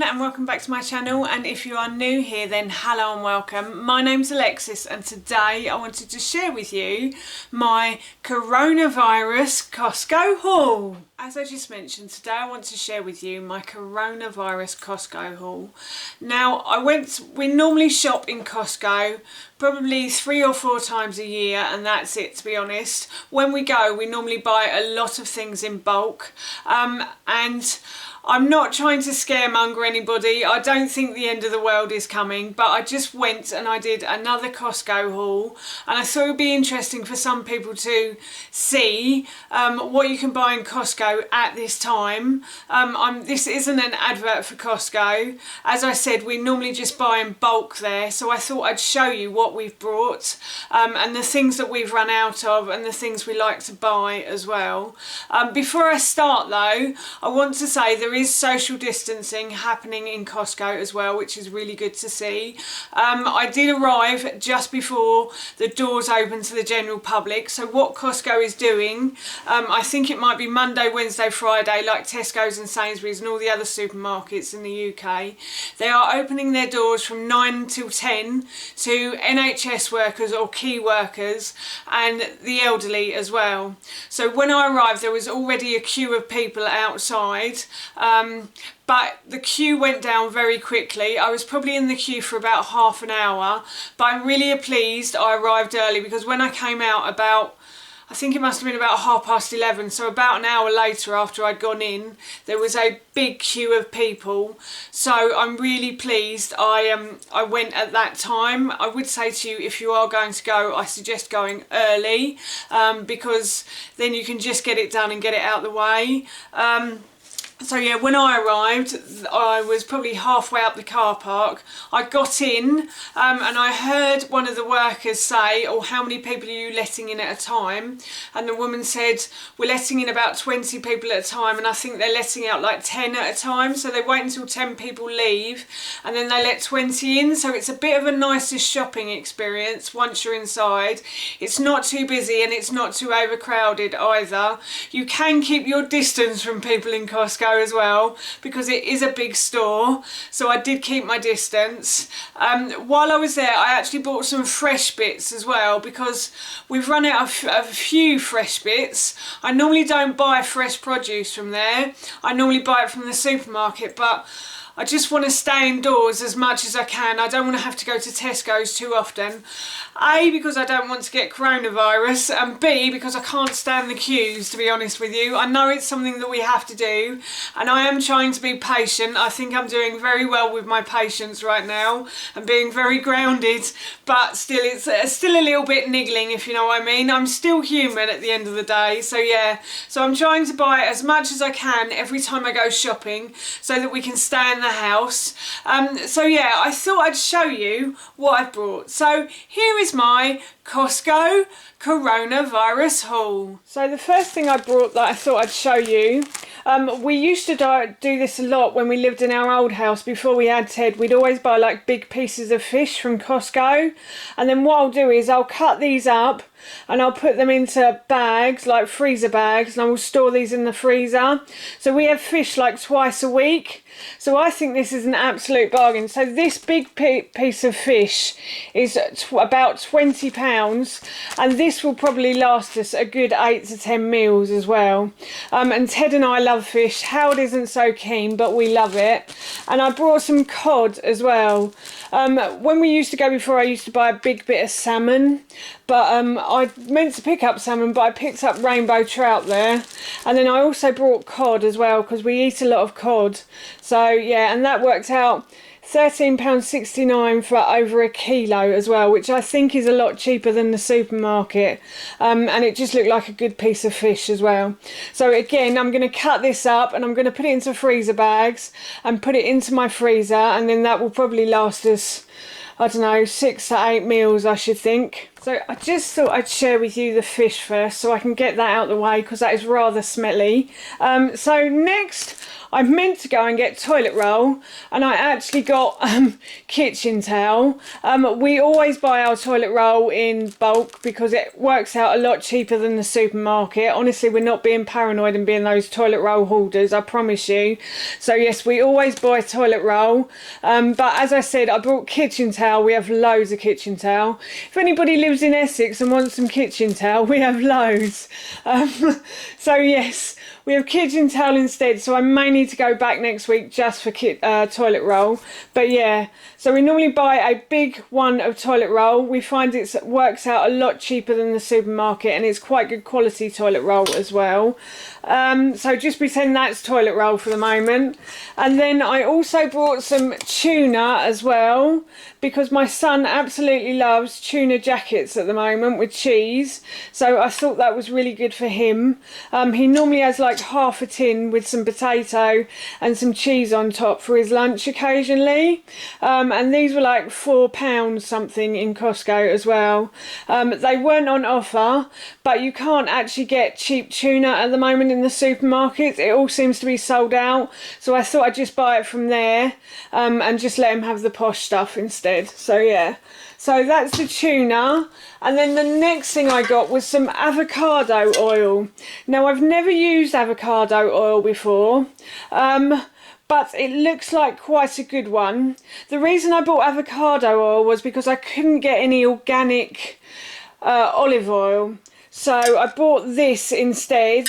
and welcome back to my channel, and if you are new here then hello and welcome. My name's Alexis and today I wanted to share with you my coronavirus Costco haul. As I just mentioned, today I want to share with you my coronavirus Costco haul. Now we normally shop in Costco probably 3 or 4 times a year, and that's it, to be honest. When we go we normally buy a lot of things in bulk, and I'm not trying to scaremonger anybody. I don't think the end of the world is coming, but I just went and I did another Costco haul, and I thought it would be interesting for some people to see what you can buy in Costco at this time. This isn't an advert for Costco. As I said, we normally just buy in bulk there, so I thought I'd show you what we've brought, and the things that we've run out of and the things we like to buy as well. Before I start though, I want to say there is social distancing happening in Costco as well, which is really good to see. I did arrive just before the doors open to the general public, so what Costco is doing, I think it might be Monday, Wednesday, Friday, like Tesco's and Sainsbury's and all the other supermarkets in the UK, they are opening their doors from 9 till 10 to NHS workers or key workers and the elderly as well. So when I arrived there was already a queue of people outside, but the queue went down very quickly. I was probably in the queue for about half an hour, but I'm really pleased I arrived early, because when I came out about, I think it must have been about 11:30, so about an hour later after I'd gone in, there was a big queue of people. So I'm really pleased I went at that time. I would say to you, if you are going to go, I suggest going early, because then you can just get it done and get it out of the way. So yeah, when I arrived, I was probably halfway up the car park. I got in and I heard one of the workers say, "Oh, how many people are you letting in at a time?" And the woman said, "We're letting in about 20 people at a time, and I think they're letting out like 10 at a time." So they wait until 10 people leave and then they let 20 in. So it's a bit of a nicer shopping experience once you're inside. It's not too busy and it's not too overcrowded either. You can keep your distance from people in Costco as well, because it is a big store, so I did keep my distance. While I was there I actually bought some fresh bits as well, because we've run out of a few fresh bits. I normally don't buy fresh produce from there, I normally buy it from the supermarket, but I just want to stay indoors as much as I can. I don't want to have to go to Tesco's too often. A, because I don't want to get coronavirus, and B, because I can't stand the queues, to be honest with you. I know it's something that we have to do, and I am trying to be patient. I think I'm doing very well with my patience right now and being very grounded, but still it's still a little bit niggling, if you know what I mean. I'm still human at the end of the day, so yeah. So I'm trying to buy as much as I can every time I go shopping so that we can stay in the house. So yeah, I thought I'd show you what I brought. So here is my Costco coronavirus haul. So the first thing I brought that I thought I'd show you, we used to do this a lot when we lived in our old house before we had Ted. We'd always buy like big pieces of fish from Costco, and then what I'll do is I'll cut these up and I'll put them into bags, like freezer bags, and I will store these in the freezer. So we have fish like twice a week. So I think this is an absolute bargain. So this big piece of fish is about £20, and this will probably last us a good 8 to 10 meals as well. And Ted and I love fish. Howard isn't so keen, but we love it. And I brought some cod as well. When we used to go before, I used to buy a big bit of salmon, but I meant to pick up salmon, but I picked up rainbow trout there. And then I also brought cod as well, because we eat a lot of cod. So yeah, and that worked out £13.69 for over a kilo as well, which I think is a lot cheaper than the supermarket, and it just looked like a good piece of fish as well. So again, I'm going to cut this up and I'm going to put it into freezer bags and put it into my freezer, and then that will probably last us, I don't know, 6 to 8 meals, I should think. So I just thought I'd share with you the fish first so I can get that out of the way, because that is rather smelly. So next I meant to go and get toilet roll, and I actually got kitchen towel. We always buy our toilet roll in bulk because it works out a lot cheaper than the supermarket. Honestly, we're not being paranoid and being those toilet roll hoarders, I promise you. So yes, we always buy toilet roll. But as I said, I brought kitchen towel. We have loads of kitchen towel. If anybody lives in Essex and wants some kitchen towel, we have loads. So yes, we have kitchen towel instead, so I may need to go back next week just for toilet roll. But yeah, so we normally buy a big one of toilet roll. We find it works out a lot cheaper than the supermarket, and it's quite good quality toilet roll as well. So just pretend that's toilet roll for the moment. And then I also brought some tuna as well, because my son absolutely loves tuna jackets at the moment with cheese. So I thought that was really good for him. He normally has like half a tin with some potato and some cheese on top for his lunch occasionally. And these were like £4 something in Costco as well. They weren't on offer, but you can't actually get cheap tuna at the moment in the supermarkets. It all seems to be sold out. So I thought I'd just buy it from there and just let him have the posh stuff instead. So yeah, so that's the tuna. And then the next thing I got was some avocado oil. Now I've never used avocado oil before, but it looks like quite a good one. The reason I bought avocado oil was because I couldn't get any organic olive oil. So I bought this instead.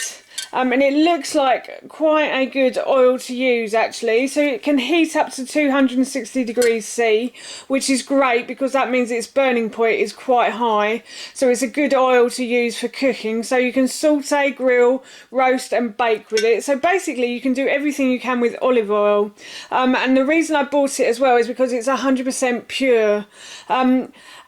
And it looks like quite a good oil to use actually. So it can heat up to 260 degrees C, which is great because that means its burning point is quite high. So it's a good oil to use for cooking. So you can saute, grill, roast and bake with it. So basically you can do everything you can with olive oil. And the reason I bought it as well is because it's 100% pure.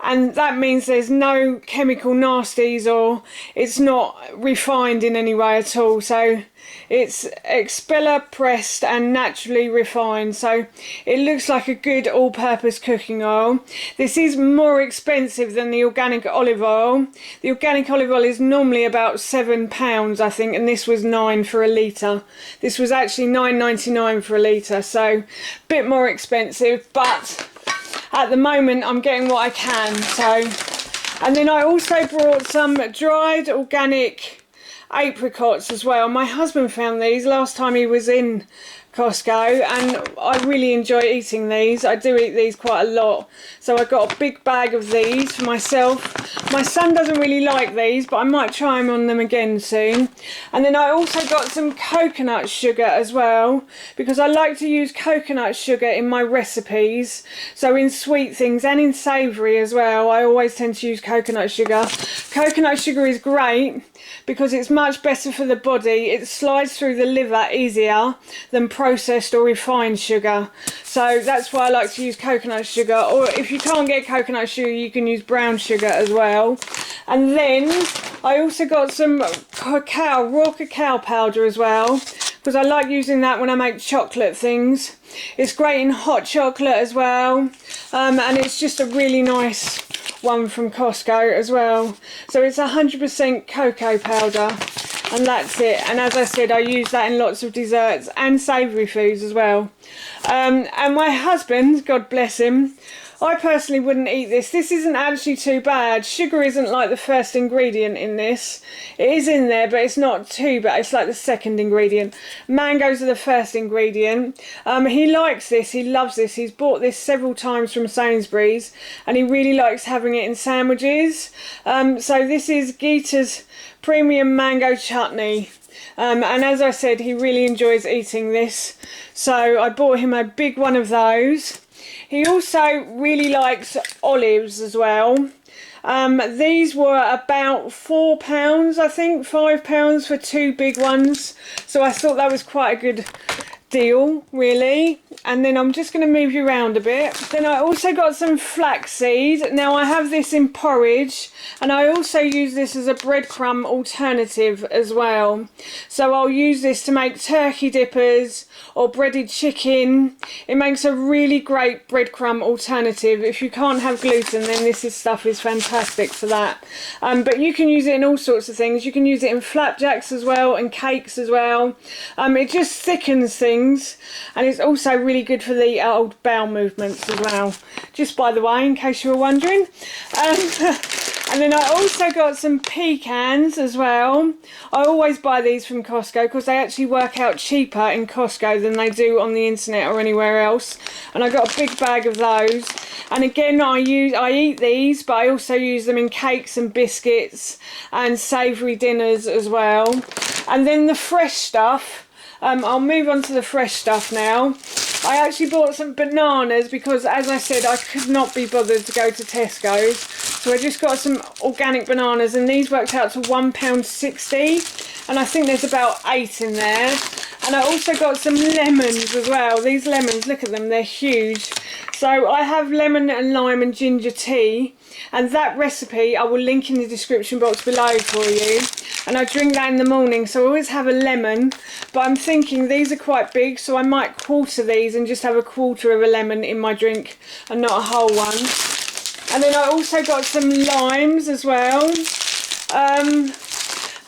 And that means there's no chemical nasties, or it's not refined in any way at all. So it's expeller pressed and naturally refined. So it looks like a good all-purpose cooking oil. This is more expensive than the organic olive oil. The organic olive oil is normally about £7 I think, and this was £9 for a litre. This was actually £9.99 for a litre, so a bit more expensive, but at the moment I'm getting what I can. So, and then I also brought some dried organic apricots as well. My husband found these last time he was in Costco, and I really enjoy eating these. I do eat these quite a lot, so I got a big bag of these for myself. My son doesn't really like these, but I might try them on them again soon. And then I also got some coconut sugar as well, because I like to use coconut sugar in my recipes. So in sweet things and in savoury as well, I always tend to use coconut sugar. Coconut sugar is great because it's much better for the body. It slides through the liver easier than processed or refined sugar. So that's why I like to use coconut sugar. Or if you can't get coconut sugar, you can use brown sugar as well. And then I also got some raw cacao powder as well, because I like using that when I make chocolate things. It's great in hot chocolate as well, and it's just a really nice one from Costco as well. So it's 100% cocoa powder, and that's it. And as I said, I use that in lots of desserts and savoury foods as well. And my husband, God bless him, I personally wouldn't eat this. This isn't actually too bad. Sugar isn't like the first ingredient in this. It is in there, but it's not too bad. It's like the second ingredient. Mangoes are the first ingredient. He likes this. He loves this. He's bought this several times from Sainsbury's, and he really likes having it in sandwiches. So this is Geeta's Premium Mango Chutney. And as I said, he really enjoys eating this. So I bought him a big one of those. He also really likes olives as well. These were about £4 I think, £5 for two big ones. So I thought that was quite a good deal really. And then I'm just going to move you around a bit. Then I also got some flaxseed. Now I have this in porridge, and I also use this as a breadcrumb alternative as well. So I'll use this to make turkey dippers or breaded chicken. It makes a really great breadcrumb alternative. If you can't have gluten, then stuff is fantastic for that. But you can use it in all sorts of things. You can use it in flapjacks as well and cakes as well. It just thickens things things, and it's also really good for the old bowel movements as well, just by the way, in case you were wondering. And then I also got some pecans as well. I always buy these from Costco because they actually work out cheaper in Costco than they do on the internet or anywhere else. And I got a big bag of those. And again, I eat these, but I also use them in cakes and biscuits and savoury dinners as well. And then the fresh stuff. I'll move on to the fresh stuff now. I actually bought some bananas because, as I said, I could not be bothered to go to Tesco's. So I just got some organic bananas, and these worked out to £1.60, and I think there's about 8 in there. And I also got some lemons as well. These lemons, look at them, they're huge. So I have lemon and lime and ginger tea, and that recipe I will link in the description box below for you. And I drink that in the morning, so I always have a lemon, but I'm thinking these are quite big, so I might quarter these and just have a quarter of a lemon in my drink and not a whole one. And then I also got some limes as well.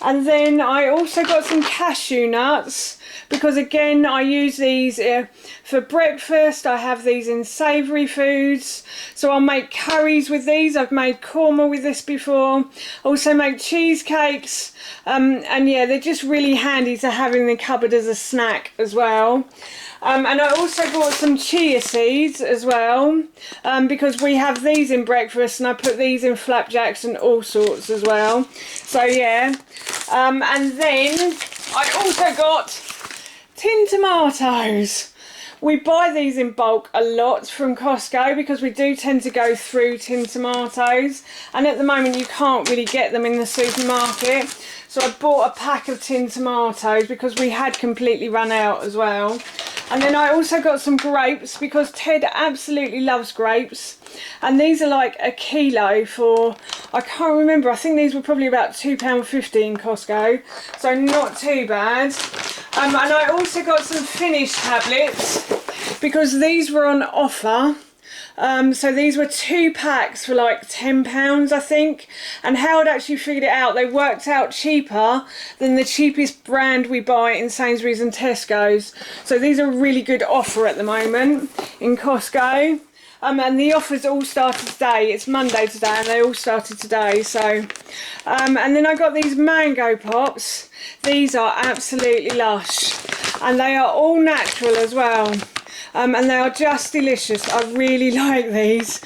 And then I also got some cashew nuts, because again I use these for breakfast. I have these in savoury foods, so I'll make curries with these. I've made korma with this before. Also make cheesecakes, and yeah, they're just really handy to have in the cupboard as a snack as well. And I also bought some chia seeds as well, because we have these in breakfast, and I put these in flapjacks and all sorts as well. So yeah, and then I also got tin tomatoes. We buy these in bulk a lot from Costco because we do tend to go through tin tomatoes, and at the moment you can't really get them in the supermarket. So I bought a pack of tin tomatoes because we had completely run out as well. And then I also got some grapes because Ted absolutely loves grapes. And these are like a kilo for, I can't remember, I think these were probably about £2.50 in Costco. So not too bad. And I also got some Finish tablets because these were on offer. So these were 2 packs for like £10, I think. And Howard actually figured it out. They worked out cheaper than the cheapest brand we buy in Sainsbury's and Tesco's. So these are a really good offer at the moment in Costco. And the offers all started today. It's Monday today, and they all started today. So, and then I got these mango pops. These are absolutely lush, and they are all natural as well. And they are just delicious. I really like these.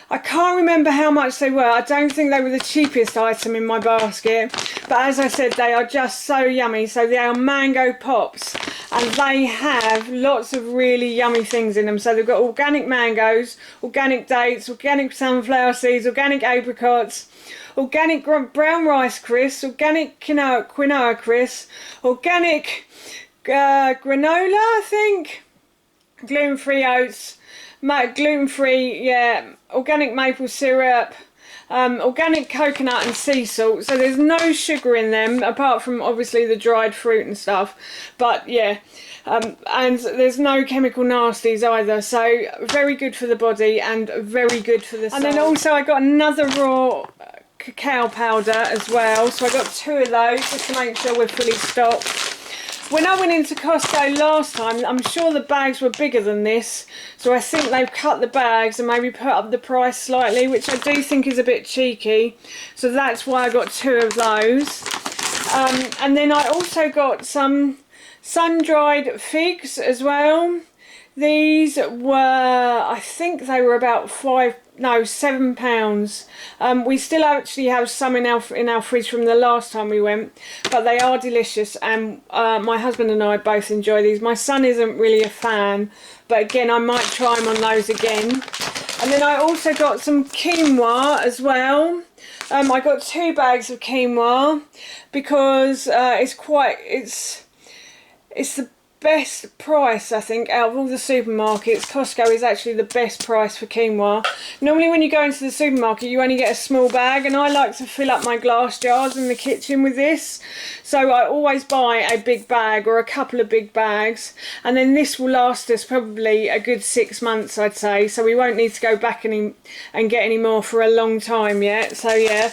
I can't remember how much they were. I don't think they were the cheapest item in my basket, but as I said, they are just so yummy. So they are mango pops, and they have lots of really yummy things in them. So they've got organic mangoes, organic dates, organic sunflower seeds, organic apricots, organic brown rice crisps, organic quinoa crisps, organic granola, I think, gluten-free oats, gluten-free, yeah, organic maple syrup, organic coconut and sea salt. So there's no sugar in them apart from obviously the dried fruit and stuff, but yeah, and there's no chemical nasties either, so very good for the body and very good for the soul. And then also I got another raw cacao powder as well, so I got 2 of those just to make sure we're fully stocked. When I went into Costco last time, I'm sure the bags were bigger than this, so I think they've cut the bags and maybe put up the price slightly, which I do think is a bit cheeky, so that's why I got 2 of those. And then I also got some sun-dried figs as well. These were, I think they were about £7. We still actually have some in our fridge from the last time we went, but they are delicious, and my husband and I both enjoy these. My son isn't really a fan, but again I might try them on those again. And then I also got some quinoa as well. I got 2 bags of quinoa because it's the best price, I think, out of all the supermarkets. Costco is actually the best price for quinoa. Normally when you go into the supermarket you only get a small bag, and I like to fill up my glass jars in the kitchen with this, so I always buy a big bag or a couple of big bags, and then this will last us probably a good 6 months, I'd say, so we won't need to go back and get any more for a long time yet. So yeah,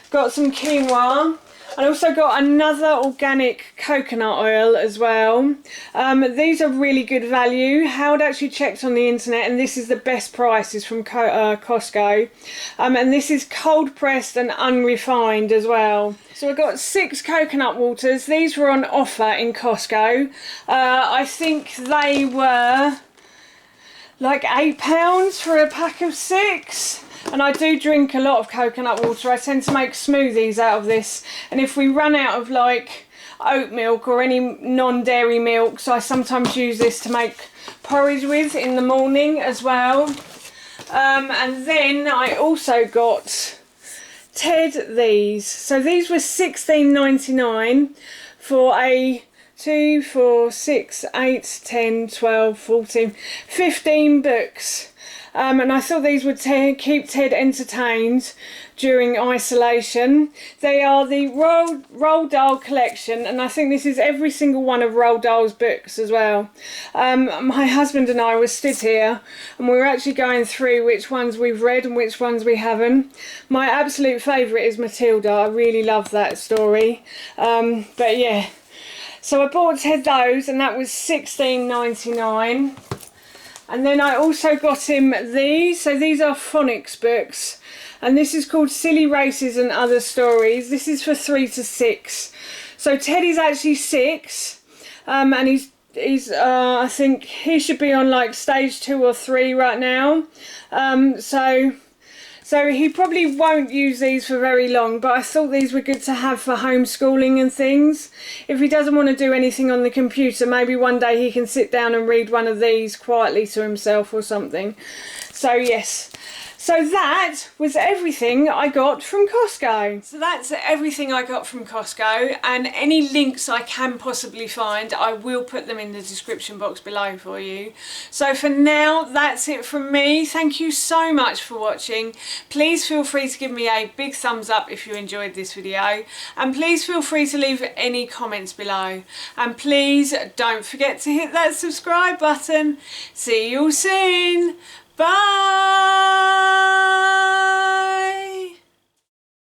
got some quinoa. I also got another organic coconut oil as well. These are really good value. Howard actually checked on the internet and this is the best prices from Costco. And this is cold pressed and unrefined as well. So I got 6 coconut waters. These were on offer in Costco. I think they were like £8 for a pack of 6. And I do drink a lot of coconut water. I tend to make smoothies out of this. And if we run out of like oat milk or any non-dairy milks, I sometimes use this to make porridge with in the morning as well. And then I also got Ted these. So these were $16.99 for a 2, 4, 6, 8, 10, 12, 14, 15 books. And I thought these would keep Ted entertained during isolation. They are the Roald Dahl collection, and I think this is every single one of Roald Dahl's books as well. My husband and I were stood here and we were actually going through which ones we've read and which ones we haven't. My absolute favourite is Matilda. I really love that story. But yeah, so I bought Ted those and that was $16.99. And then I also got him these. So these are phonics books. And this is called Silly Races and Other Stories. This is for 3 to 6. So Teddy's actually 6. And he's I think he should be on like stage 2 or 3 right now. So he probably won't use these for very long, but I thought these were good to have for homeschooling and things. If he doesn't want to do anything on the computer, maybe one day he can sit down and read one of these quietly to himself or something. So yes. So that was everything I got from Costco. So that's everything I got from Costco, and any links I can possibly find, I will put them in the description box below for you. So for now, that's it from me. Thank you so much for watching. Please feel free to give me a big thumbs up if you enjoyed this video, and please feel free to leave any comments below. And please don't forget to hit that subscribe button. See you all soon. Bye!